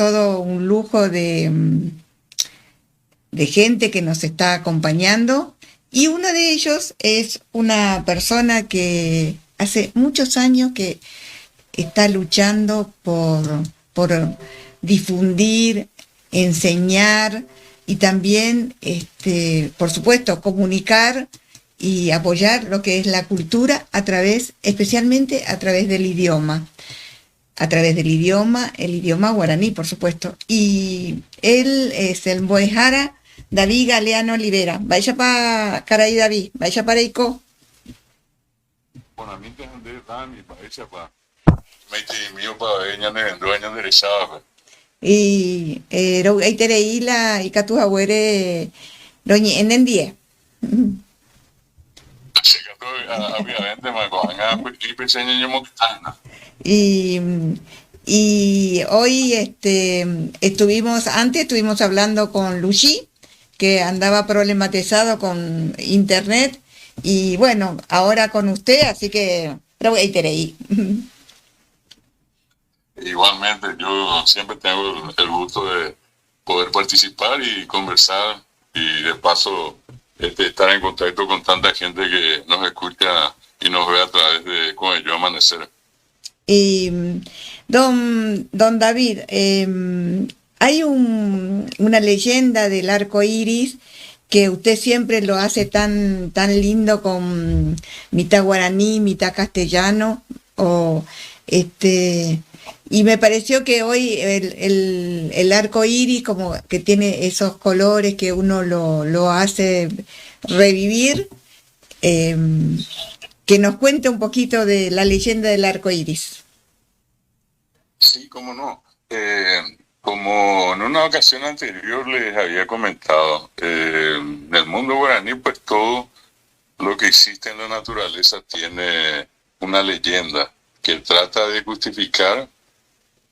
todo un lujo de gente que nos está acompañando y uno de ellos es una persona que hace muchos años que está luchando por difundir, enseñar y también, por supuesto, comunicar y apoyar lo que es la cultura a través, especialmente el idioma guaraní, por supuesto. Y él es el Moejara David Galeano Olivera. Vaya para Caray David, vaya para Ico. Bueno, a mí te andé tan y para esa pa. Me te mío para ella ne dueño de esa. Y ahí tereí la y catu abuere doña en día. Se cató obviamente me cojan y peseña yo moctana. Y, y hoy antes estuvimos hablando con Luchi, que andaba problematizado con internet, y bueno, ahora con usted, así que pero ahí tereí. Igualmente, yo siempre tengo el gusto de poder participar y conversar y de paso estar en contacto con tanta gente que nos escucha y nos ve a través de Con el Yo Amanecer. Y don David, hay una leyenda del arco iris que usted siempre lo hace tan lindo con mitad guaraní, mitad castellano, o y me pareció que hoy el arco iris como que tiene esos colores que uno lo hace revivir, eh, que nos cuente un poquito de la leyenda del arco iris. Sí, cómo no. Como en una ocasión anterior les había comentado, en el mundo guaraní, pues todo lo que existe en la naturaleza tiene una leyenda que trata de justificar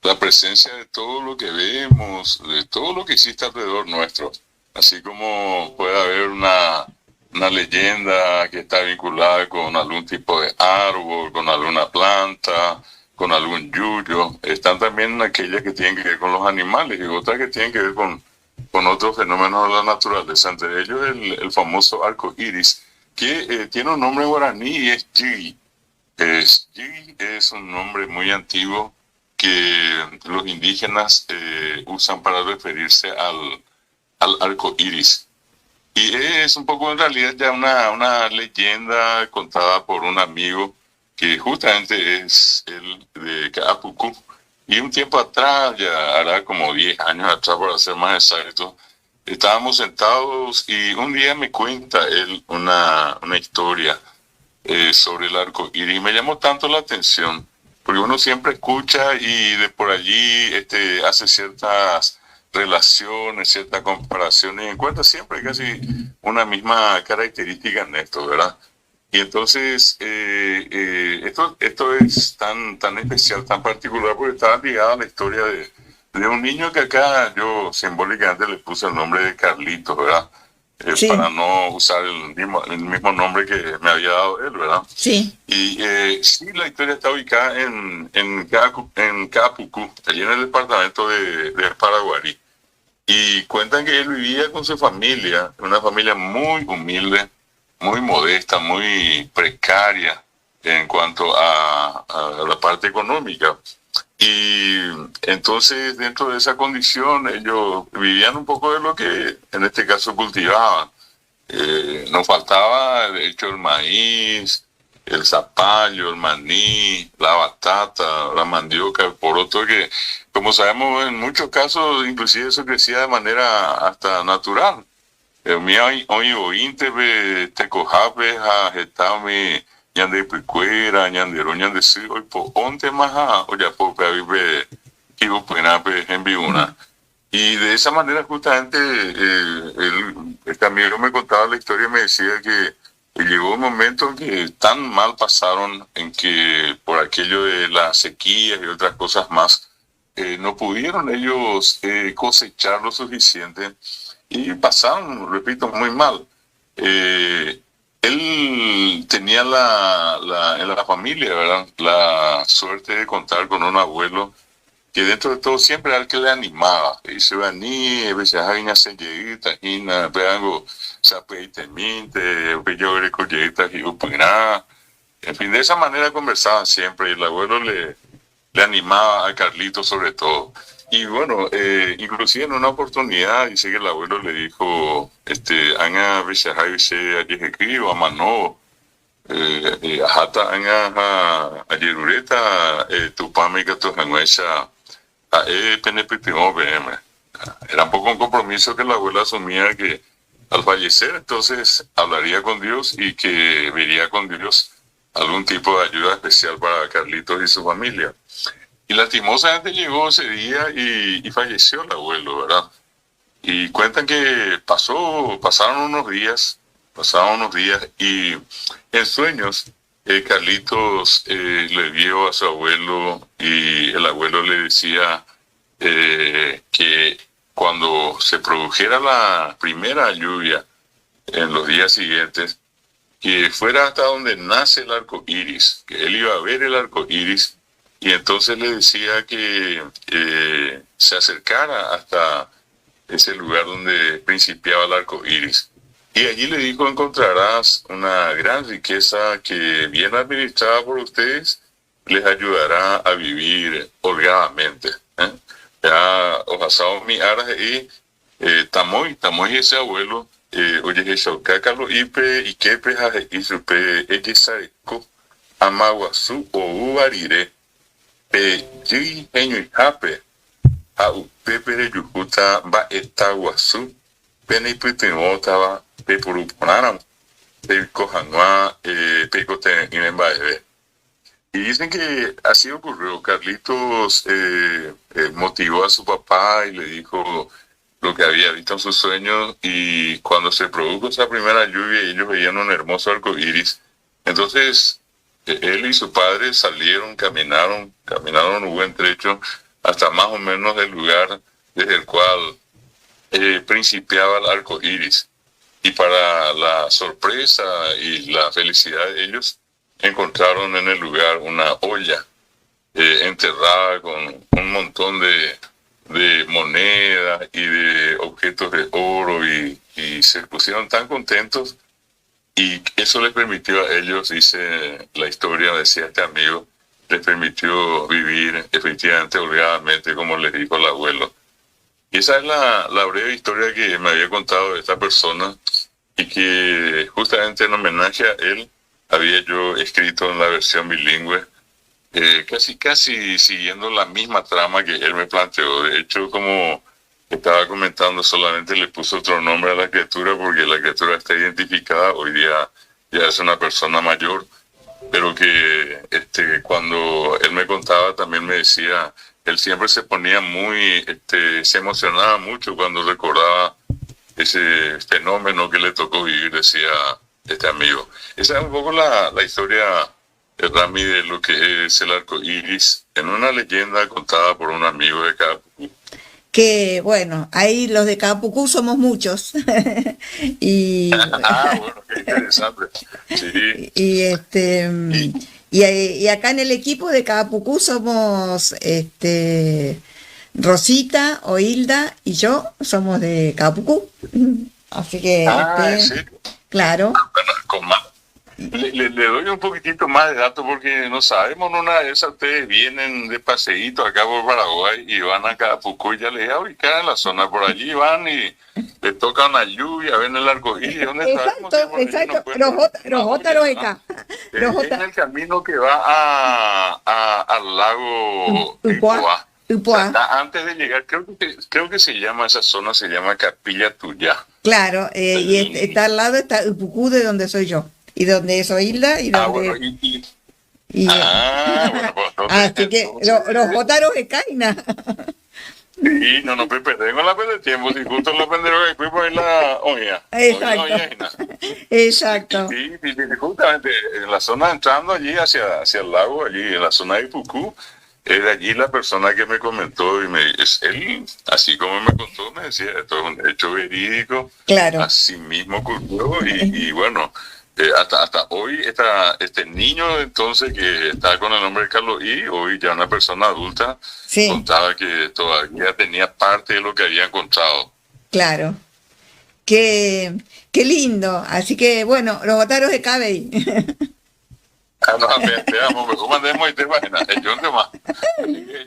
la presencia de todo lo que vemos, de todo lo que existe alrededor nuestro. Así como puede haber una leyenda que está vinculada con algún tipo de árbol, con alguna planta, con algún yuyo. Están también aquellas que tienen que ver con los animales y otras que tienen que ver con otros fenómenos de la naturaleza. Entre ellos el famoso arco iris, que tiene un nombre guaraní y es Yigi. Yigi es un nombre muy antiguo que los indígenas usan para referirse al arco iris. Y es un poco en realidad ya una leyenda contada por un amigo que justamente es el de Kaapuku. Y un tiempo atrás, ya hará como 10 años atrás para ser más exacto, estábamos sentados y un día me cuenta él una historia sobre el arco iris. Y me llamó tanto la atención, porque uno siempre escucha y de por allí hace ciertas relaciones, ciertas comparaciones y encuentra siempre casi una misma característica en esto, ¿verdad? Y entonces esto es tan especial, tan particular, porque estaba ligado a la historia de un niño que acá yo simbólicamente le puse el nombre de Carlitos, ¿verdad? Para Sí, no usar el mismo nombre que me había dado él, ¿verdad? sí. Y sí, la historia está ubicada en Capucú, allí en el departamento de Paraguarí. Y cuentan que él vivía con su familia, una familia muy humilde, muy modesta, muy precaria en cuanto a la parte económica. Y entonces dentro de esa condición ellos vivían un poco de lo que en este caso cultivaban. Nos faltaba de hecho el maíz, el zapallo, el maní, la batata, la mandioca, el poroto, que como sabemos en muchos casos inclusive eso crecía de manera hasta natural. Mi hoy ointe te cojape a getame ñande picuera, ñandero, ñande si, hoy po onte maja, o ya po vive kibo penape en viuna. Y de esa manera justamente este amigo me contaba la historia y me decía que llegó un momento en que tan mal pasaron en que por aquello de las sequías y otras cosas más, no pudieron ellos cosechar lo suficiente y pasaron, repito, muy mal. Él tenía en la familia, ¿verdad? La suerte de contar con un abuelo que dentro de todo siempre era el que le animaba. Y se venía, a veces hay una sellerita, y una, pegango, sapeite, minte, yo era collita, y upina. En fin, de esa manera conversaban siempre y el abuelo le animaba a Carlito sobre todo. Y bueno, inclusive en una oportunidad dice que el abuelo le dijo, anga vishahai vishe ayehekribo, amano, ajata anga ayerureta, tupame gato hanguesha, penepitimo bm. Era un poco un compromiso que la abuela asumía que al fallecer entonces hablaría con Dios y que vería con Dios algún tipo de ayuda especial para Carlitos y su familia. Y lastimosamente llegó ese día y falleció el abuelo, ¿verdad? Y cuentan que pasaron unos días y en sueños Carlitos le vio a su abuelo y el abuelo le decía que cuando se produjera la primera lluvia en los días siguientes, que fuera hasta donde nace el arco iris, que él iba a ver el arco iris, y entonces le decía que se acercara hasta ese lugar donde principiaba el arco iris. Y allí le dijo: encontrarás una gran riqueza que, bien administrada por ustedes, les ayudará a vivir holgadamente. Ya os asado mi aras y tamoy ese abuelo, oye, eso, cácalo ipe y quepe y supe, ella saeco, amaguazú o uvarire, pe yi eño y jape, a upepe de yucuta va etaguazú, pene y putimota pe puruponaram, pe cojanua, pe cote inembaebe. Y dicen que así ocurrió. Carlitos motivó a su papá y le dijo lo que había visto en sus sueños, y cuando se produjo esa primera lluvia ellos veían un hermoso arco iris. Entonces él y su padre salieron, caminaron un buen trecho hasta más o menos el lugar desde el cual principiaba el arco iris. Y para la sorpresa y la felicidad de ellos, encontraron en el lugar una olla enterrada con un montón de monedas y de objetos de oro, y se pusieron tan contentos, y eso les permitió a ellos, dice la historia, decía este amigo, les permitió vivir efectivamente holgadamente, como les dijo el abuelo. Y esa es la breve historia que me había contado esta persona, y que justamente en homenaje a él había yo escrito en la versión bilingüe, casi siguiendo la misma trama que él me planteó. De hecho, como estaba comentando, solamente le puso otro nombre a la criatura porque la criatura está identificada. Hoy día ya es una persona mayor, pero que cuando él me contaba también me decía, él siempre se ponía se emocionaba mucho cuando recordaba ese fenómeno que le tocó vivir, decía este amigo. Esa es un poco la historia, Rami, de lo que es el arco iris, en una leyenda contada por un amigo de Capucú. Que bueno, ahí los de Capucú somos muchos. y Bueno, qué interesante. Sí. Y acá en el equipo de Capucú somos Rosita, Oilda y yo somos de Capucú. Así que Sí. claro. Bueno, con más. Le doy un poquitito más de datos porque no sabemos, una de esas ustedes vienen de paseíto acá por Paraguay y van a Capucú, y ya les voy a ubicar en la zona, por allí van y les toca una lluvia, ven el arco iris, ¿dónde Exacto, Rojota Rojeca. En el camino que va al lago Upuá. Antes de llegar, creo que esa zona se llama Capilla Tuyá. Claro, y está al lado, está Upucú, de donde soy yo. Y donde es Hilda, y donde... Bueno, pues así que los votaron de Caina. Sí, no perdemos la pérdida de tiempo, si justo la penderos que fuimos en la olla. Exacto. Sí, justamente en la zona entrando allí hacia el lago, allí en la zona de Pucú, es de allí la persona que me comentó, y él, así como me contó, me decía, esto es un hecho verídico. Claro. Así mismo ocurrió, y bueno, hasta hoy este niño entonces que estaba con el nombre de Carlos I, hoy ya una persona adulta, Sí, contaba que todavía tenía parte de lo que había encontrado. claro. Qué lindo. Así que, bueno, los botaros de Cabey. Ah, no, veamos, mejor mandemos y te imaginas, yo no te más.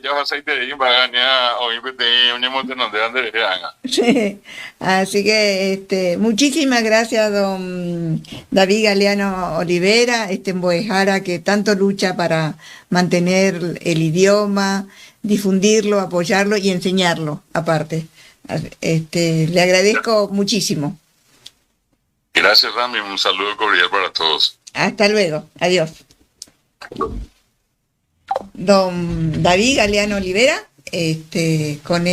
Ya vas a ir de ahí, va a ganar, o un monte donde ande de gana. Sí. Así que, muchísimas gracias, don David Galeano Olivera, en Boejara, que tanto lucha para mantener el idioma, difundirlo, apoyarlo y enseñarlo, aparte. Le agradezco muchísimo. Gracias, Rami, un saludo cordial para todos. Hasta luego. Adiós. Don David Galeano Olivera, con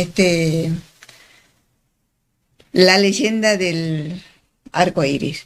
la leyenda del arco iris.